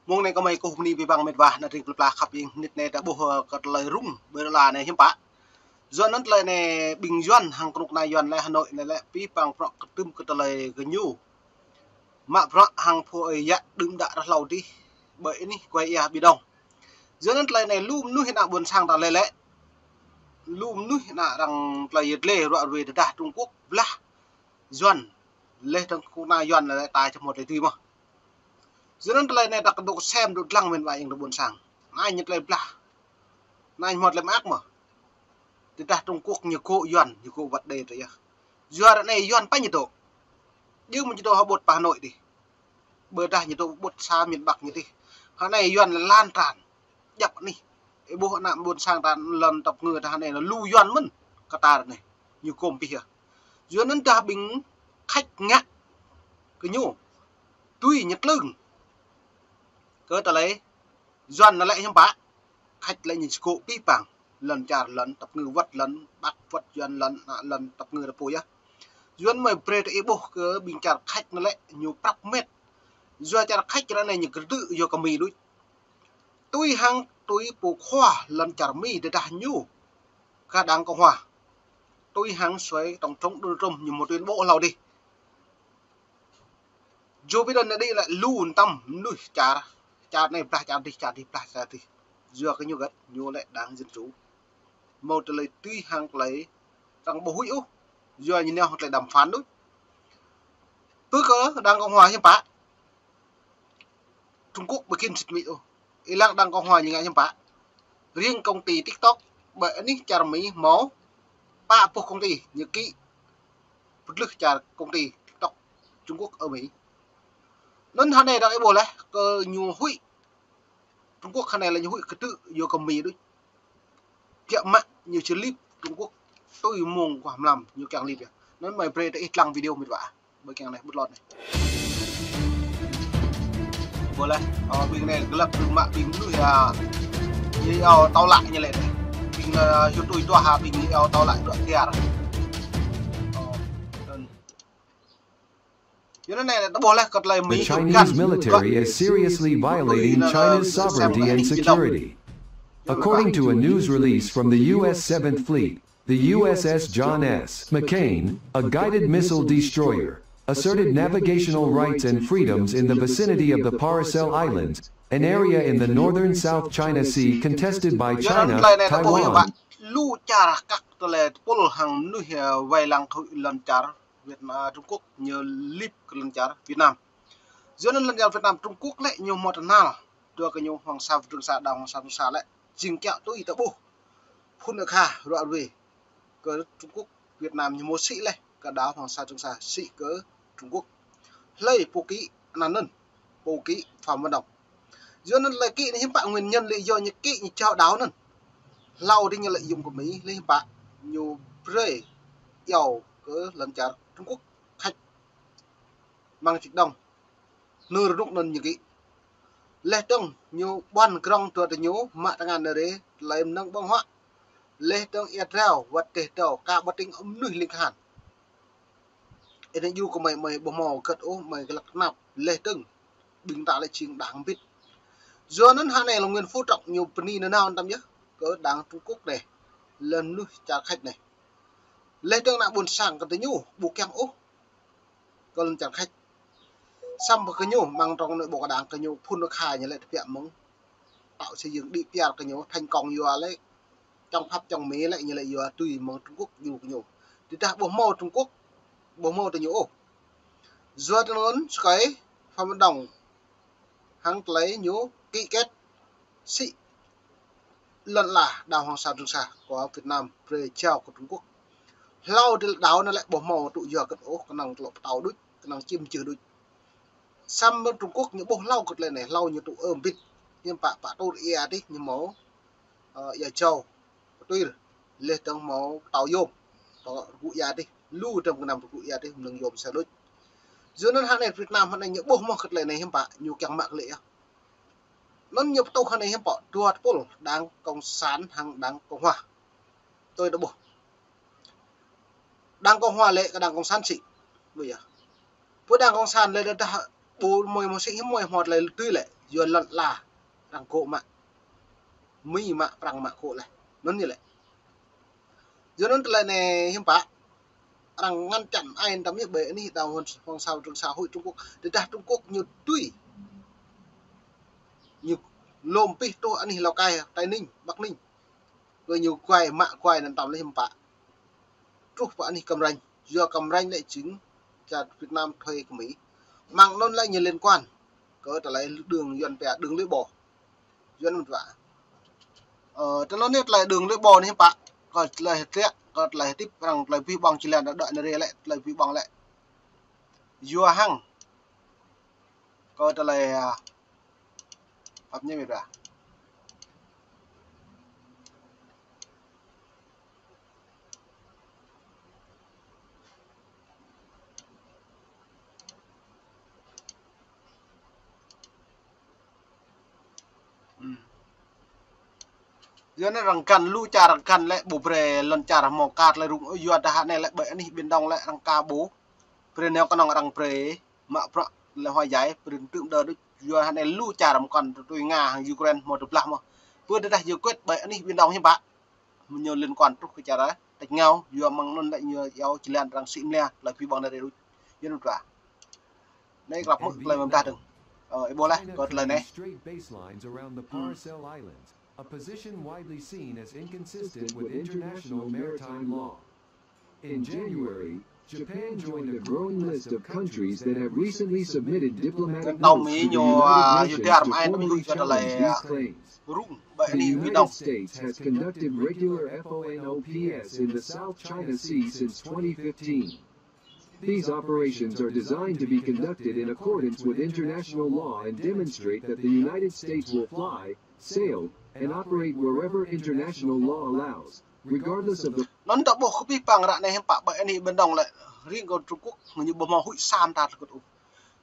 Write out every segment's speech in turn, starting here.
mong này có mấy cô ni bị bằng mệt và là trình là khắp in nít này đã bùa cật lời rung bờ là này hiếm bạ do nó lời này bình doan hàng cục này doan lại Hà Nội này lại pi bằng prọ tüm cật lời gần nhu mà prọ hàng phô ấy dạ đừng đã lâu đi bởi ní quay ya bị đông do nó lời này lùm nuôi hiện tại buồn sang ta lệ lệ lùm nuôi hiện tại rằng lời lệ rồi về đã Trung Quốc là doan lệ trong khu này doan là tài cho một lời tùy mà giữa lần này đặt độ xem được lăng mình vậy được buồn sang ai nhận lại là này một làm ác mà thì ta Trung Quốc nhiều cô yuan nhiều cô vật đề rồi ya yuan này yuan bao nhiêu độ nhưng mà nhiệt độ họ bột Hà Nội đi bờ ra nhiệt độ bột xa miền Bắc như thế hôm này yuan là lan tràn dập đi bộ họ nạm buồn sang ta lần tập người ta này là lưu yuan mất Qatar này nhiều côm bây giờ giữa nên ta bình khách ngã cái nhủ tuy nhật lưng cơ ta lấy doan nó lại không bá khách lại nhìn cụ pi bằng lần trả lần tập ngư vật lần bắt vật doan lần tập ngư là phối á doan mày pre cái bộ cơ bình trả khách nó lại nhiều bắp mét do trả khách cho này những cái tự do cầm mì đối tôi hàng tôi bộ khoa lần trả mì để đã nhu cả đáng cộng hòa tôi hàng xoay tổng thống đưa trông như một tuyên bộ nào đi Joe Biden ở đây lại lùn tâm nuôi trả này trả đi giờ cái nhiều gật nhiều lại đáng dân chủ một lời tuy hàng lấy rằng bổ hữu giờ như nào lại đàm phán đối tôi có đang cộng hòa hiến bá Trung Quốc bởi kinh dịch mỹ Iran đang cộng hòa như ngay hiến bá riêng công ty TikTok bởi ní trả mỹ máu ba bộ công ty như kỹ vật lực trả công ty TikTok Trung Quốc ở Mỹ nên hắn này đang cái bộ này cơ nhiều hủy Trung Quốc khả này là những hội cái tự vô cầm mì đấy kiệm mạng nhiều chuyến clip Trung Quốc tôi mong quả làm nhiều càng clip nó mày pre đã ít lăng video mệt vả bởi càng này bút lọt này vừa lên bình này cái lập đường mạng bình nuôi như tao lại như này bình cho tôi toa hà bình tao lại đoạn kia rồi The Chinese military is seriously violating China's sovereignty and security. According to a news release from the U.S. 7th Fleet, the USS John S. McCain, a guided missile destroyer, asserted navigational rights and freedoms in the vicinity of the Paracel Islands, an area in the northern South China Sea contested by China, Taiwan. Trung Quốc như clip lần trả Việt Nam giữa lần trả Việt Nam Trung Quốc lại nhiều một nào đưa cái nhiều Hoàng Sa Trường Sa đào Hoàng Sa Trường Sa lại trình kẹo tôi tự bu phun được hà đoạn về cỡ Trung Quốc Việt Nam như một sĩ này cả đá Hoàng Sa Trường Sa sĩ cỡ Trung Quốc lấy bộ kỹ nàn nân bộ kỹ Phạm Văn Đồng giữa lần lại kỹ này hiếm bạn nguyên nhân lý do như kỹ như trao đáo nân lau đi như lợi dụng của Mỹ lấy hiếm bạn nhiều pre dầu cỡ lần trả Trung Quốc khách mang trịch đồng nửa rụng nền như kỹ lê tông nhiều ban krong tuột nhiều mạ tăng ngàn đấy lấy nâng băng hóa lê tông Israel vật tề tàu cả bất tinh ấm nuôi linh hàn ấy du của mày bò mò cật ô mày cái lạc nạp lê tông bình tạ lại chuyện đáng biết giờ nên hai này là nguyên phú trọng nhiều penny nữa nào tâm nhớ cỡ đáng Trung Quốc này lần nuôi trả khách này lê tông lại buồn sang cái nhu bù keng ô còn trả khách xong cái nhu mang trong nội bộ đảng cái nhu phun nước hài như lại thực hiện mong tạo xây dựng đi PR cái nhu thành công nhiều lấy trong pháp trong Mỹ lại như lại nhiều tùy mà Trung Quốc nhiều cái nhu thì ta bộ mô Trung Quốc bộ mô từ nhu do nó lớn cái Phạm Văn Đồng hắn lấy nhu ký kết sĩ lần là đào Hoàng Sa Trường Sa của Việt Nam về treo của Trung Quốc lâu thì đào nó lại bộ mô tụ giờ cái ố cái năng lộ tàu đứt cái năng chim chưa đứt xăm bên Trung Quốc những bộ lâu cực lên này lâu như tụ ôm bít nhưng bà tôi ia đi như máu giờ châu tuy lên trong máu tàu dôm tàu cụ ia đi lưu trong cái nằm cụ ia đi đừng dôm xe đứt giữa nó hai này Việt Nam hai này những bộ mô cực lên này hiếm bà nhiều càng mạng lệ nó nhiều tàu hai này hiếm bỏ tuột bộ đang cộng sản hàng đang cộng hòa tôi đã bộ đang cộng hòa lệ cái đang cộng sản trị bây giờ với đảng cộng sản lên đã bố mồi một sĩ mồi hoạt lại tươi lại vừa lận là rằng cộ mà mi mà rằng mà cộ lại nó như vậy giờ nó lại này hiếm bạ rằng ngăn chặn ai đóng như bể này đào hoàng sao trong xã hội Trung Quốc để đạt Trung Quốc nhiều tuy nhiều lồm pi tô anh Lào Cai Tây Ninh Bắc Ninh rồi nhiều quài mạ quài nằm tàu lên hiểm bạ trúc và anh cầm ranh do cầm ranh lại chính là Việt Nam thuê của Mỹ mang non lại nhiều liên quan có trở lại đường dần bè đường lưỡi bò dần vả cho nó nét lại đường lưỡi bò này hiểm bạ còn lại thế còn lại tiếp rằng lại vi bằng chỉ là đợi nó lại lại vi bằng lại vua hăng có trở lại pháp như vậy ra giờ nó rằng cần lu trà rằng cần lại bù bề lần trà rằng màu cát lại rụng giờ đã này lại bệ này biển đông lại rằng ca bố bề neo con rằng bề mạ pro là hoa giải bề tượng đờ được giờ này lu trà rằng còn tôi Nga hàng Ukraine một đợt làm mà vừa đã giờ quyết bệ này biển đông như bạn nhiều liên quan trong cái trà đó tạch nhau giờ mang luôn lại nhiều giáo chỉ làm rằng xịn nè là phi bằng này đều dân được cả đây gặp mức lời mà ta đừng Ebola có lời này a position widely seen as inconsistent with international maritime law. In January, Japan joined a growing list of countries that have recently submitted diplomatic notes to the United Nations to formally challenge these claims. The United States has conducted regular FONOPS in the South China Sea since 2015. These operations are designed to be conducted in accordance with international law and demonstrate that the United States will fly, sail, and operate wherever international law allows, regardless of the. Nó đã bộ không biết bằng rạn này bạ bệ này bên đồng lại riêng còn Trung Quốc như bờ mò hụi sam ta được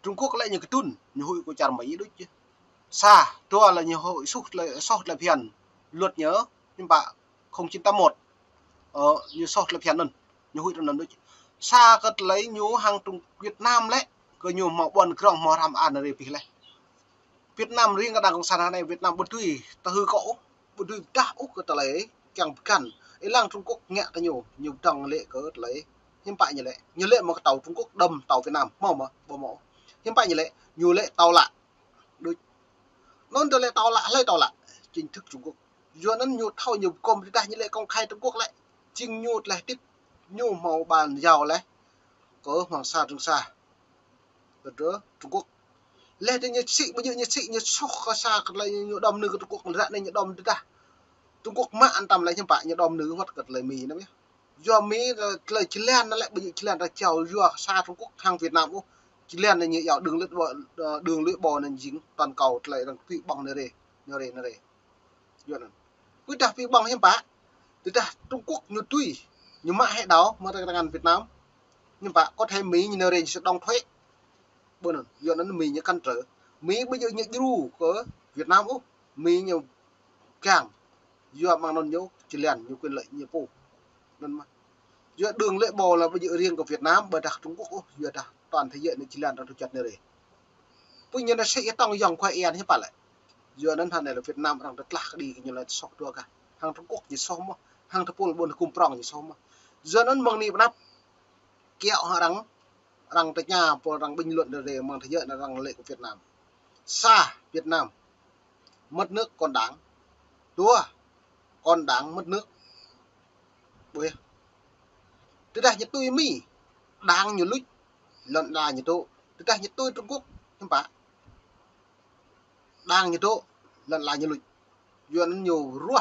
Trung Quốc lại như cái tun như hụi của chàng Mỹ đúng chứ xa tua là nhiều hội sốt là phiền luật nhớ nhưng bạ 0981 như sốt là phiền lần như hụi lần đúng chứ xa cất lấy nhú hàng Trung Việt Nam lấy có nhiều mỏ bần krong mỏ làm ăn ở đây lại Việt Nam riêng cái đảng cộng sản này Việt Nam bất tùy ta hư cỗ bất tùy ta úc cái ta lấy chẳng cần ấy làng Trung Quốc nhẹ cái nhiều trăng lệ cỡ lấy hiện tại như lệ một cái tàu Trung Quốc đâm tàu Việt Nam màu mà bộ mẫu hiện tại nhiều lệ tàu lạ đối nó được lệ tàu lạ lấy tàu lạ chính thức Trung Quốc do nó nhiều thâu nhiều công chúng ta như lệ công khai Trung Quốc lại chinh nhu lại tiếp nhu màu bàn giàu lấy có Hoàng Sa Trường Sa được nữa Trung Quốc lên đến như sĩ bây giờ như sĩ như sóc xa lại như đom nữ Trung Quốc ra đây như đom ta Trung Quốc mà an tâm lại như vậy như đom nữ hoặc cật lời Mỹ đó biết do Mỹ lời Chí Lan nó lại bây giờ Chí Lan ra chèo do xa Trung Quốc hàng Việt Nam Chí Lan này như dạo đường lưỡi bò này dính toàn cầu lại đang bị bằng nơi đây do này cứ đặt bị bằng hiểm bá từ ta Trung Quốc như tuy như mã hệ đó mà đang ăn Việt Nam nhưng mà có thể Mỹ như nơi đây sẽ đóng thuế bữa nào do nó Mỹ như căn trở Mỹ bây giờ như ru của Việt Nam Mỹ nhiều càng do mang non nhớ chỉ liền nhiều quyền lợi nhiều phụ nên mà do đường lưỡi bò là bây giờ riêng của Việt Nam bởi đặc Trung Quốc giờ đã toàn thế giới này chỉ liền đang thực chất này bây giờ nó sẽ tăng dòng khoai en hết bạn lại do nên thằng này là Việt Nam đang rất lạc đi như là sọc đua cả hàng Trung Quốc như xong mà hàng Trung Quốc buồn cùng prong như xong mà do nó mong đi bắt kẹo họ rằng tại nhà và rằng bình luận để mang thế giới là rằng lệ của Việt Nam xa Việt Nam mất nước còn đáng đua còn đáng mất nước bởi thế đây như tôi Mỹ đang nhiều lúc lần là như tôi thế đây như tôi Trung Quốc không phải đang như tôi lần là như lúc do nó nhiều rua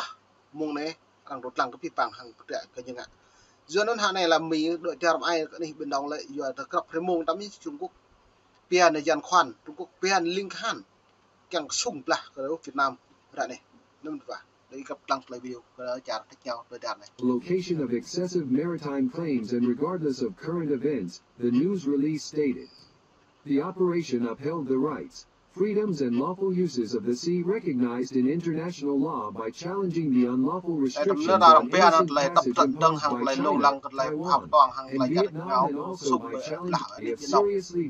mùng này càng đột lăng cái phi bằng hàng trẻ cái như vậy do nó hàng này là Mỹ đội theo làm ai cái này bên đồng lại giờ ta gặp cái mông tắm Trung Quốc Pian này dàn khoan Trung Quốc Pian Linh Han càng sung là cái đó Việt Nam lại này nên và đấy gặp đăng lại video cái trả thách nhau đối đàn này location of excessive maritime claims and regardless of current events, the news release stated, the operation upheld the rights, freedoms and lawful uses of the sea recognized in international law by challenging the unlawful restrictions on innocent passage imposed by China, Taiwan, and Vietnam, and also by challenging the seriously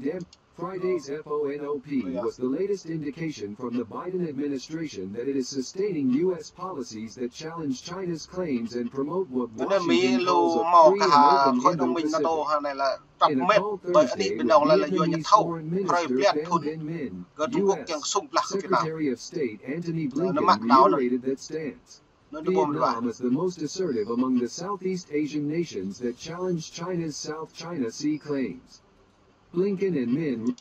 Friday's FOMC was the latest indication from the Biden administration that it is sustaining U.S. policies that challenge China's claims and promote what Washington calls a free and open Indo-Pacific. In a call Thursday with Vietnamese Foreign Minister Pham Binh Minh, U.S. Secretary of State Antony Blinken reiterated that stance. Vietnam is the most assertive among the Southeast Asian nations that challenge China's South China Sea claims. Blinken and Minh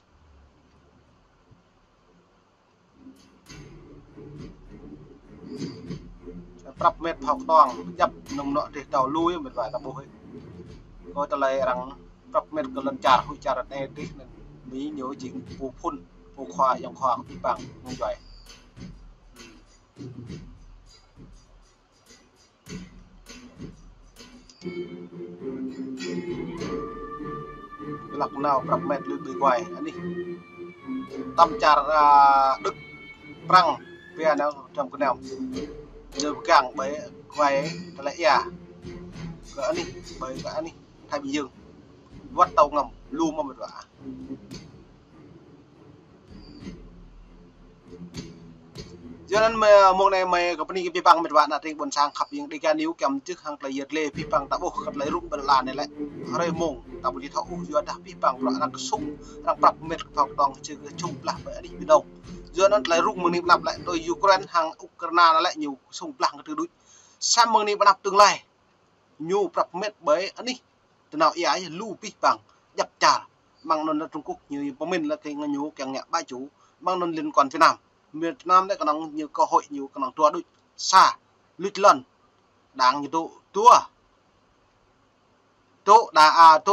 ปรับเม็ดเผาต้องยับนมเนาะที่เต่าลุยเหมือนว่าตะบุ้ยก็ตะเลยรังปรับเม็ดกำลังจ่าหุยจ่าระเนตินั่นมีเหนียวจริงปูพุ่นปูควายยังควางปีปังงงใหญ่หลักนาวปรับเม็ดลึกดีกว่าอันนี้ตำจ่าดึกปรังเปียแล้วจำกันแนวเดินกลางไปไว้แต่ละก็อันนี้ไปก็อันนี้ไทยมียืงวัดเตางำลูมาเหมือนว่าcho nên mà mong này mày có bên cái băng mệt vạn là trên bồn sang khắp những đi gan níu kèm trước hàng là giật lê phi băng tạo bộ khắp lấy rụng bần làn này lại rồi mông tạo bộ đi thọ do đã phi băng rồi đang sung đang pรับmệt vào toàn chưa chung là vậy đi bên đâu do nó lấy rụng mừng nạp lại đôi Ukraine hàng Ukraine nó lại nhiều sung lặng từ đuôi sang mừng nạp nạp tương lai nhiều pรับmệt bởi anh đi từ nào ấy lưu phi băng dập trả mang non là Trung Quốc như của mình là cái nhiều càng nhẹ ba chú mang non liên quan Việt Nam Việt Nam đấy còn nhiều cơ hội nhiều còn tua đôi xa lít lần đáng như tua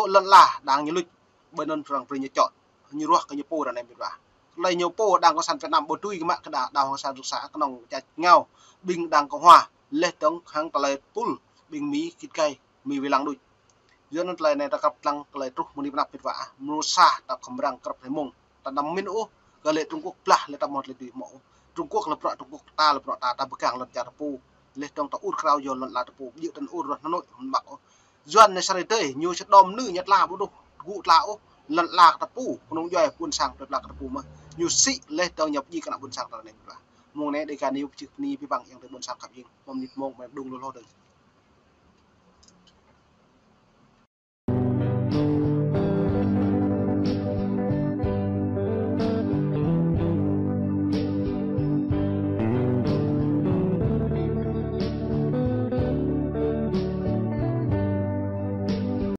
lần là đáng như lít bên nên rằng phải chọn như ruột cái như po là này biết và lấy nhiều po đang có sản Việt Nam bồi tui cái mạng cái đào hoàng sa rục xã cái nòng chặt ngao bình đang có hòa lên tống hàng tờ lệ pul bình mỹ kít cây mì về lăng đôi giữa nó lại này ta gặp lăng lại trúc một điểm nạp biết vả mua xa ta không đang gặp thấy mông ta nằm miền ô cái lệ Trung Quốc là lệ ta một lệ tùy mẫu Trung Quốc là Trung Quốc ta là ta bực càng lần trả pu lệ trong ta út khao dồn lần là pu dự tân út rồi nó nội mặc doan này sao tới nhiều chất đom nữ nhất là bố đồ gụ lão lần là ta pu không doài buôn sang được là ta pu mà nhiều sĩ lệ trong nhập gì cả là buôn sang ta này là mong này để cả nhiều chữ ni bị bằng yang tới buôn sang gặp gì mong nít mong mà đung luôn thôi